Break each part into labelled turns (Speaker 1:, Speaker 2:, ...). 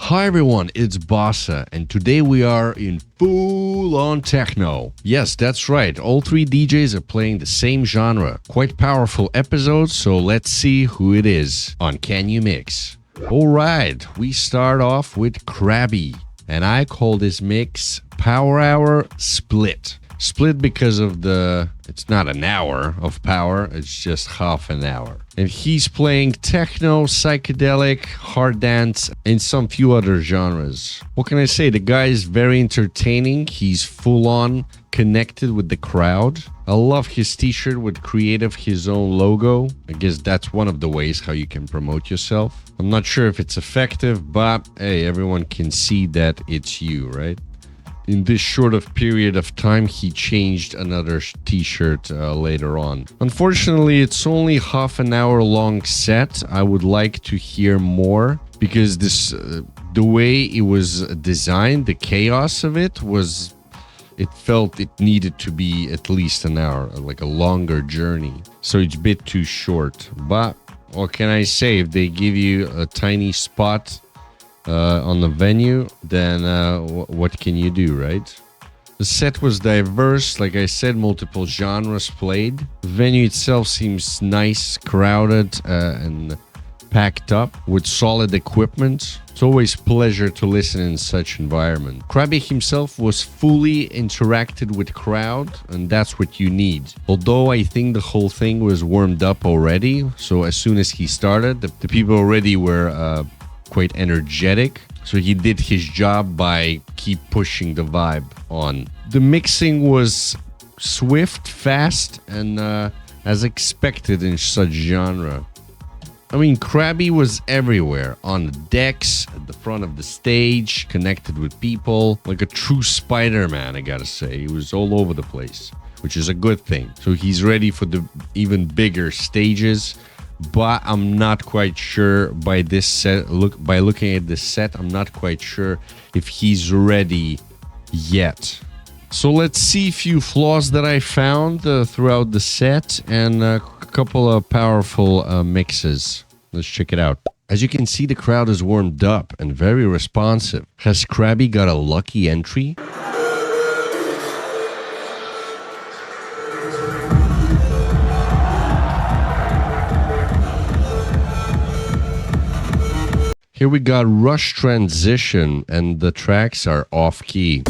Speaker 1: Hi everyone, it's Bossa, and today we are in full-on techno. Yes, that's right, all three DJs are playing the same genre. Quite powerful episodes, so let's see who it is on Can You Mix. Alright, we start off with Krabby, and I call this mix Power Hour Split. Split because of it's not an hour of power, it's just half an hour. And he's playing techno, psychedelic, hard dance, and some few other genres. What can I say? The guy is very entertaining. He's full on connected with the crowd. I love his t-shirt with creative his own logo. I guess that's one of the ways how you can promote yourself. I'm not sure if it's effective, but hey, everyone can see that it's you, right? In this short of period of time, he changed another t-shirt later on. Unfortunately, it's only half an hour long set. I would like to hear more because the way it was designed, the chaos of it was, it felt it needed to be at least an hour, like a longer journey. So it's a bit too short. But what can I say? If they give you a tiny spot on the venue, then what can you do, right? The set was diverse, like I said, multiple genres played. The venue itself seems nice, crowded, and packed up with solid equipment. It's always a pleasure to listen in such environment. Krabby himself was fully interacted with crowd, and that's what you need. Although I think the whole thing was warmed up already, so as soon as he started, the people already were quite energetic, so he did his job by keep pushing the vibe on. The mixing was swift, fast, and as expected in such genre. I mean, Krabby was everywhere, on the decks, at the front of the stage, connected with people, like a true Spider-Man, I gotta say. He was all over the place, which is a good thing. So he's ready for the even bigger stages. But I'm not quite sure by this set. By looking at this set, I'm not quite sure if he's ready yet. So let's see a few flaws that I found throughout the set and a couple of powerful mixes. Let's check it out. As you can see, the crowd is warmed up and very responsive. Has Krabby got a lucky entry? Here we got Rush Transition, and the tracks are off-key.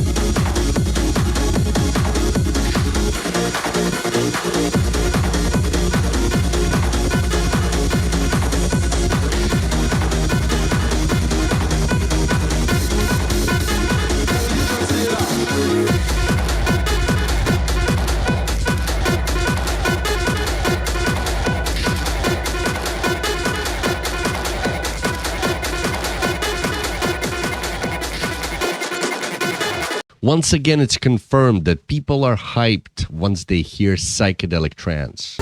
Speaker 1: Once again, it's confirmed that people are hyped once they hear psychedelic trance.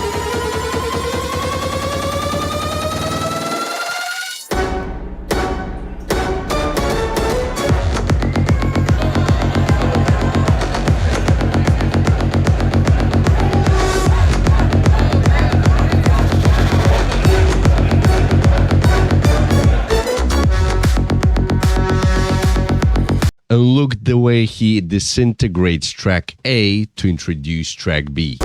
Speaker 1: And look the way he disintegrates track A to introduce track B.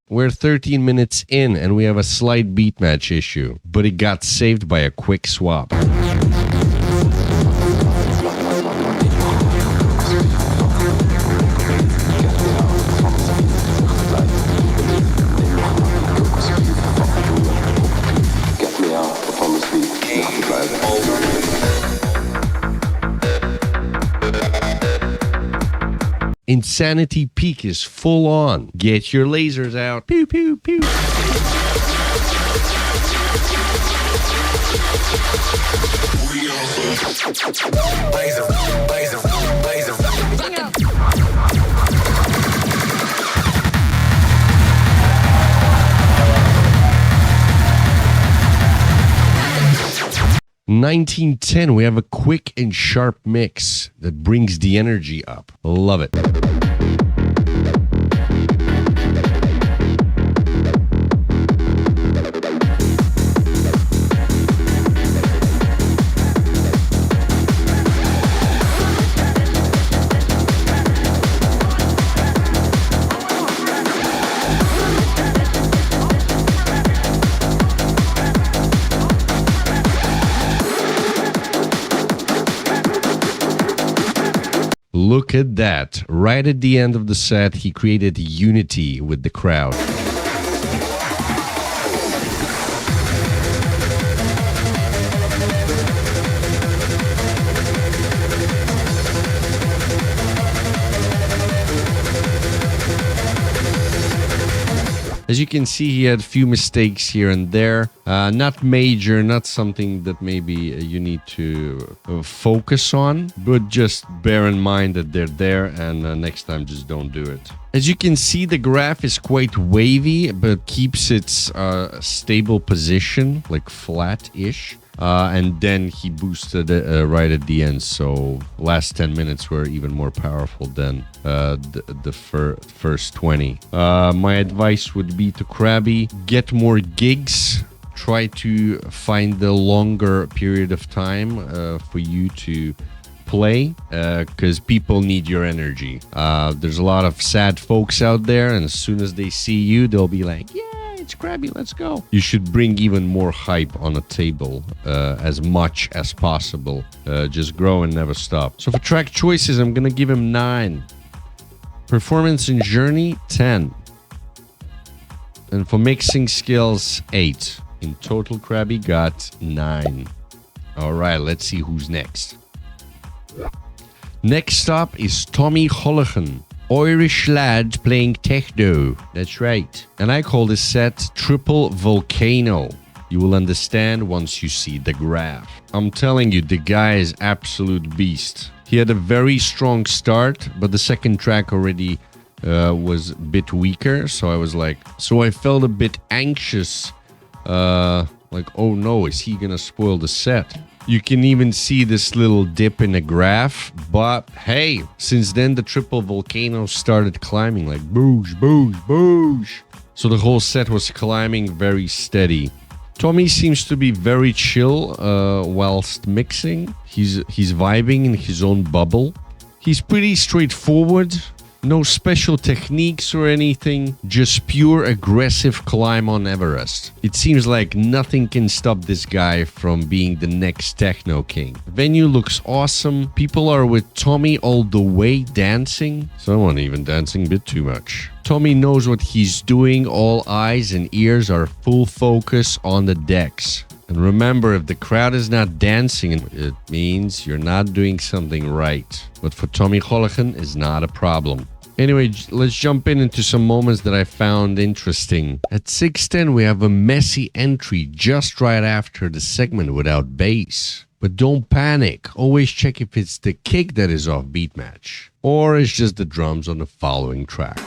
Speaker 1: We're 13 minutes in and we have a slight beat match issue, but it got saved by a quick swap. Insanity Peak is full on. Get your lasers out. Pew, pew, pew. 1910, we have a quick and sharp mix that brings the energy up. Love it. Look at that. Right at the end of the set, he created unity with the crowd. As you can see, he had a few mistakes here and there. Not major, not something that maybe you need to focus on, but just bear in mind that they're there, and next time just don't do it. As you can see, the graph is quite wavy, but keeps its stable position, like flat-ish. And then he boosted right at the end, so last 10 minutes were even more powerful than the first 20. My advice would be to Krabby, get more gigs, try to find the longer period of time for you to play, because people need your energy. There's a lot of sad folks out there, and as soon as they see you, they'll be like, yeah, it's Krabby, let's go. You should bring even more hype on a table, as much as possible. Just grow and never stop. So for track choices, I'm gonna give him 9. Performance and journey, 10. And for mixing skills, 8. In total, Krabby got 9. All right, let's see who's next. Next up is Tommy Holohan. Irish lad playing techno. That's right. And I call this set Triple Volcano. You will understand once you see the graph. I'm telling you, the guy is absolute beast. He had a very strong start, but the second track already was a bit weaker. So I felt a bit anxious. Like, oh no, is he gonna spoil the set? You can even see this little dip in the graph, but hey, since then the triple volcano started climbing like boosh, boosh, boosh. So the whole set was climbing very steady. Tommy seems to be very chill whilst mixing. He's vibing in his own bubble. He's pretty straightforward. No special techniques or anything, just pure aggressive climb on Everest. It seems like nothing can stop this guy from being the next techno king. The venue looks awesome. People are with Tommy all the way dancing. Someone even dancing a bit too much. Tommy knows what he's doing. All eyes and ears are full focus on the decks. And remember, if the crowd is not dancing, it means you're not doing something right. But for Tommy Holohan, is not a problem. Anyway, let's jump into some moments that I found interesting. At 6:10, we have a messy entry just right after the segment without bass. But don't panic. Always check if it's the kick that is off beat match, or it's just the drums on the following track.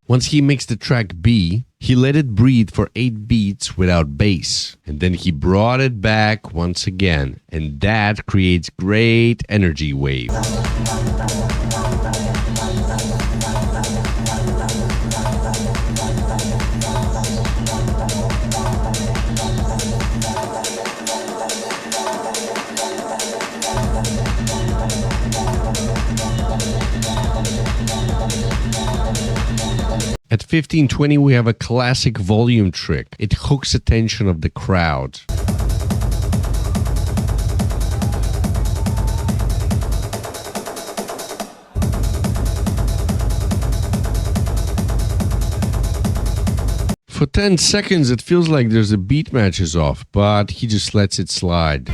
Speaker 1: Once he mixed the track B, he let it breathe for 8 beats without bass. And then he brought it back once again. And that creates great energy wave. At 15:20, we have a classic volume trick. It hooks attention of the crowd. For 10 seconds, it feels like there's a beat match is off, but he just lets it slide.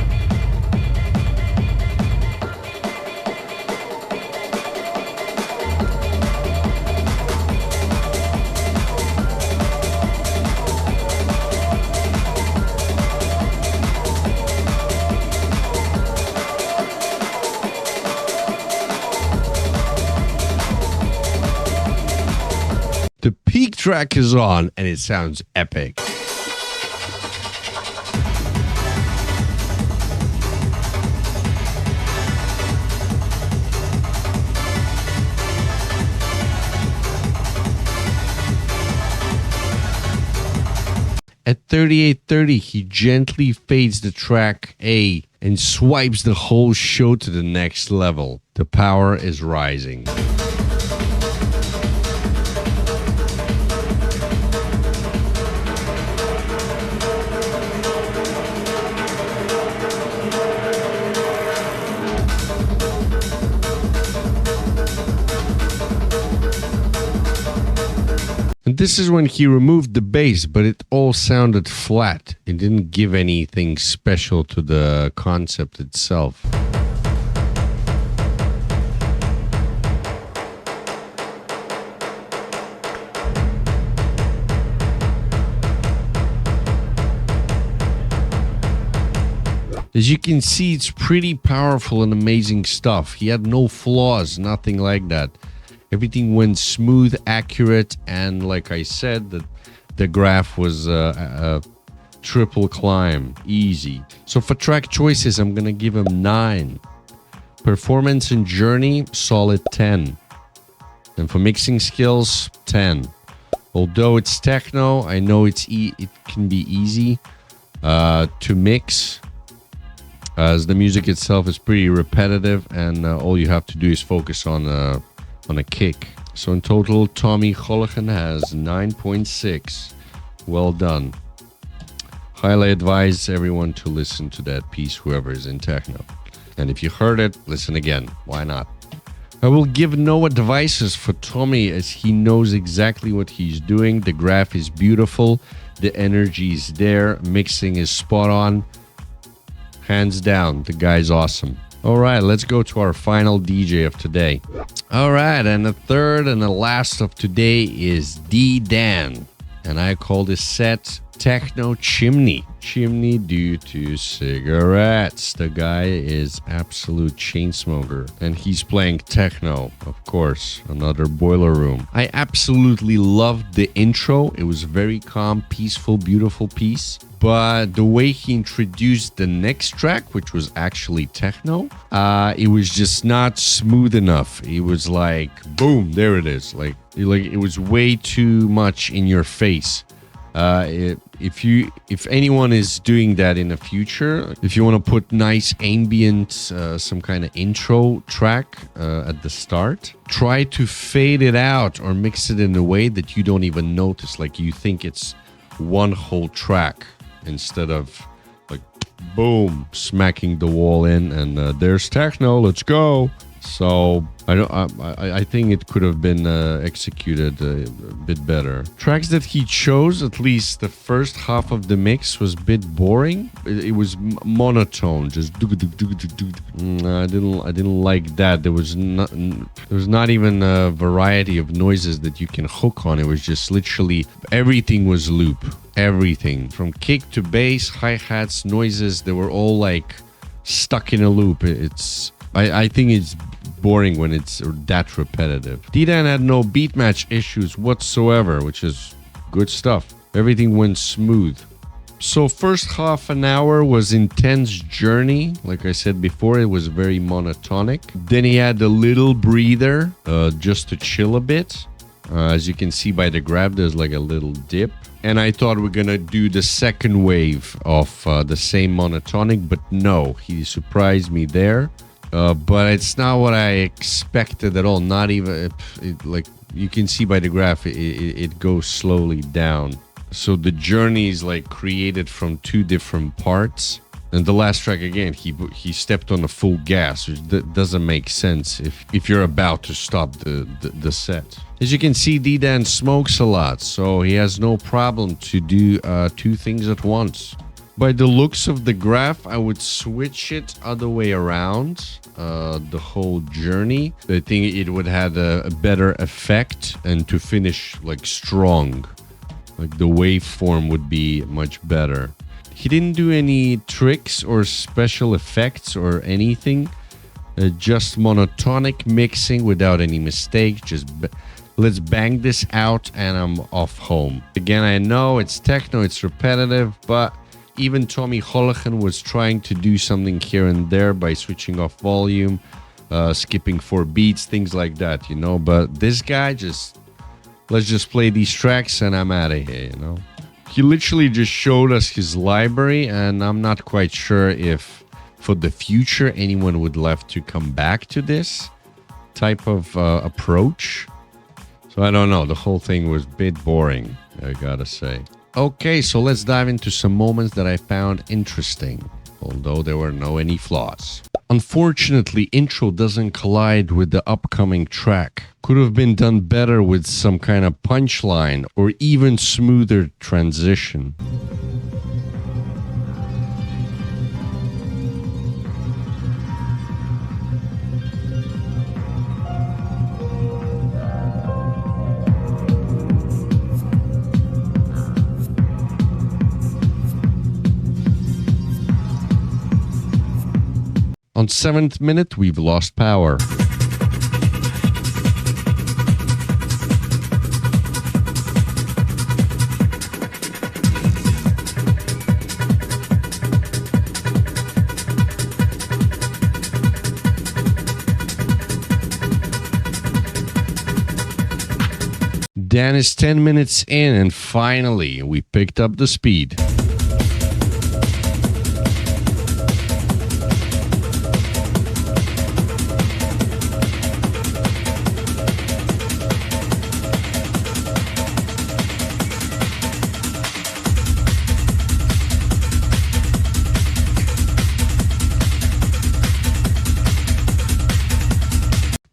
Speaker 1: The peak track is on and it sounds epic. At 38:30, he gently fades the track A and swipes the whole show to the next level. The power is rising. And this is when he removed the bass, but it all sounded flat. It didn't give anything special to the concept itself. As you can see, it's pretty powerful and amazing stuff. He had no flaws, nothing like that. Everything went smooth, accurate, and like I said, the graph was a triple climb, easy. So for track choices, I'm gonna give him 9. Performance and journey, solid 10. And for mixing skills, 10. Although it's techno, I know it can be easy to mix, as the music itself is pretty repetitive, and all you have to do is focus on a kick. So in total, Tommy Holohan has 9.6. Well done. Highly advise everyone to listen to that piece, whoever is in techno. And if you heard it, listen again. Why not? I will give no advices for Tommy, as he knows exactly what he's doing. The graph is beautiful. The energy is there. Mixing is spot on. Hands down, the guy's awesome. All right, let's go to our final DJ of today. All right, and the third and the last of today is D.Dan. And I call this set Techno Chimney. Chimney due to cigarettes. The guy is absolute chain smoker. And he's playing techno, of course. Another boiler room. I absolutely loved the intro. It was very calm, peaceful, beautiful piece. But the way he introduced the next track, which was actually techno, it was just not smooth enough. It was like, boom, there it is. Like it was way too much in your face. If anyone is doing that in the future, if you want to put nice ambient, some kind of intro track at the start, try to fade it out or mix it in a way that you don't even notice. Like you think it's one whole track, instead of like boom, smacking the wall in and there's techno, let's go. So I think it could have been executed a bit better. Tracks that he chose, at least the first half of the mix, was a bit boring. It was monotone, just I didn't like that. There was not even a variety of noises that you can hook on. It was just literally everything was loop. Everything from kick to bass, hi-hats, noises, they were all like stuck in a loop. I think it's boring when it's that repetitive. D.Dan had no beat match issues whatsoever, which is good stuff. Everything went smooth. So first half an hour was intense journey. Like I said before, it was very monotonic. Then he had a little breather just to chill a bit. As you can see by the grab, there's like a little dip. And I thought we're gonna do the second wave of the same monotonic, but no, he surprised me there. But it's not what I expected at all. Not even, like you can see by the graph, it goes slowly down. So the journey is like created from two different parts. And the last track, again, he stepped on the full gas, which doesn't make sense if you're about to stop the set. As you can see, D.Dan smokes a lot, so he has no problem to do two things at once. By the looks of the graph, I would switch it other way around, the whole journey. I think it would have a better effect, and to finish like strong, like the waveform would be much better. He didn't do any tricks or special effects or anything, just monotonic mixing without any mistake, just Let's bang this out and I'm off home. Again, I know it's techno, it's repetitive, but even Tommy Holohan was trying to do something here and there by switching off volume, skipping 4 beats, things like that, you know. But this guy let's just play these tracks and I'm out of here, you know. He literally just showed us his library, and I'm not quite sure if for the future anyone would love to come back to this type of approach. So I don't know, the whole thing was a bit boring, I gotta say. Okay, so let's dive into some moments that I found interesting, although there were no any flaws. Unfortunately, intro doesn't collide with the upcoming track. Could have been done better with some kind of punchline or even smoother transition. On 7th minute, we've lost power. Dan is 10 minutes in, and finally, we picked up the speed.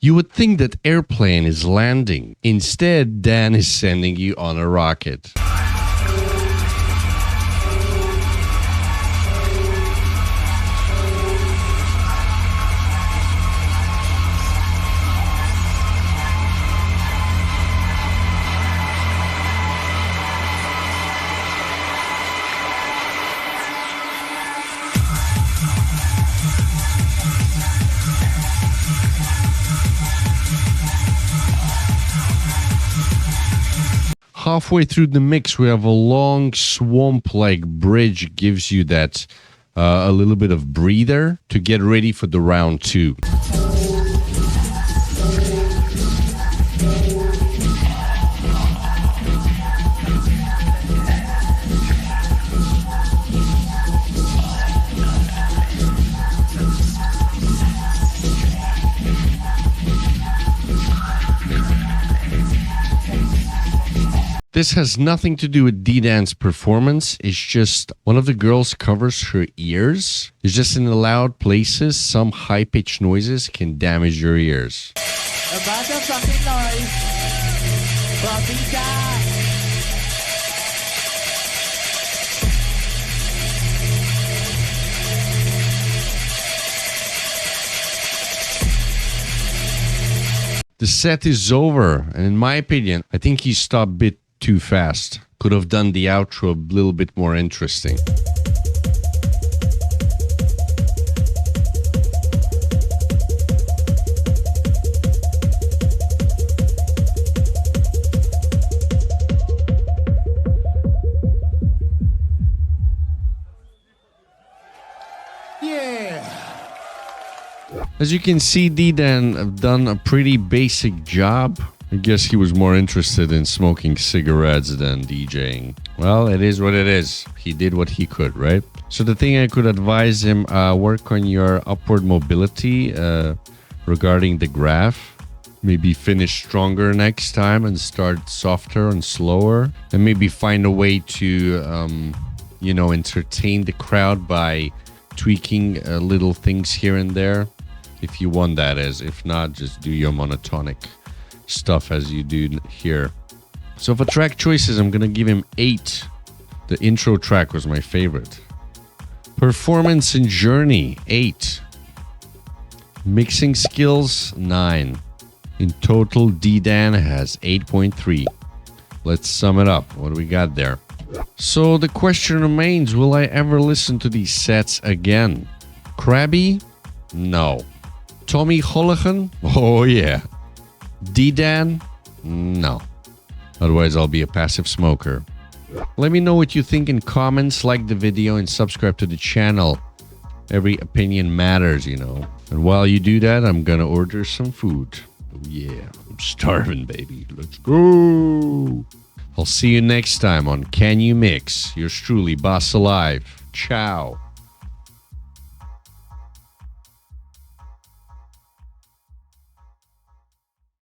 Speaker 1: You would think that airplane is landing. Instead, Dan is sending you on a rocket. Halfway through the mix, we have a long swamp-like bridge, gives you that a little bit of breather to get ready for the round 2. This has nothing to do with D.Dan's performance. It's just one of the girls covers her ears. It's just in the loud places, some high-pitched noises can damage your ears.
Speaker 2: A bunch of fucking noise from D.Dan.
Speaker 1: The set is over, and in my opinion, I think he stopped a bit too fast. Could have done the outro a little bit more interesting. As you can see, D.Dan have done a pretty basic job. I guess he was more interested in smoking cigarettes than DJing. Well, it is what it is. He did what he could, right? So the thing I could advise him, work on your upward mobility regarding the graph. Maybe finish stronger next time and start softer and slower. And maybe find a way to, entertain the crowd by tweaking little things here and there. If you want, that is. If not, just do your monotonic stuff as you do here. So for track choices, I'm gonna give him 8. The intro track was my favorite. Performance and journey, 8. Mixing skills, 9. In total, D.Dan has 8.3. Let's sum it up. What do we got there? So the question remains, will I ever listen to these sets again? Krabby? No. Tommy Holohan? Oh yeah. D.Dan? No. Otherwise, I'll be a passive smoker. Let me know what you think in comments, like the video, and subscribe to the channel. Every opinion matters, you know. And while you do that, I'm gonna order some food. Oh yeah, I'm starving, baby. Let's go. I'll see you next time on Can You Mix? Yours truly, Boss Alive. Ciao.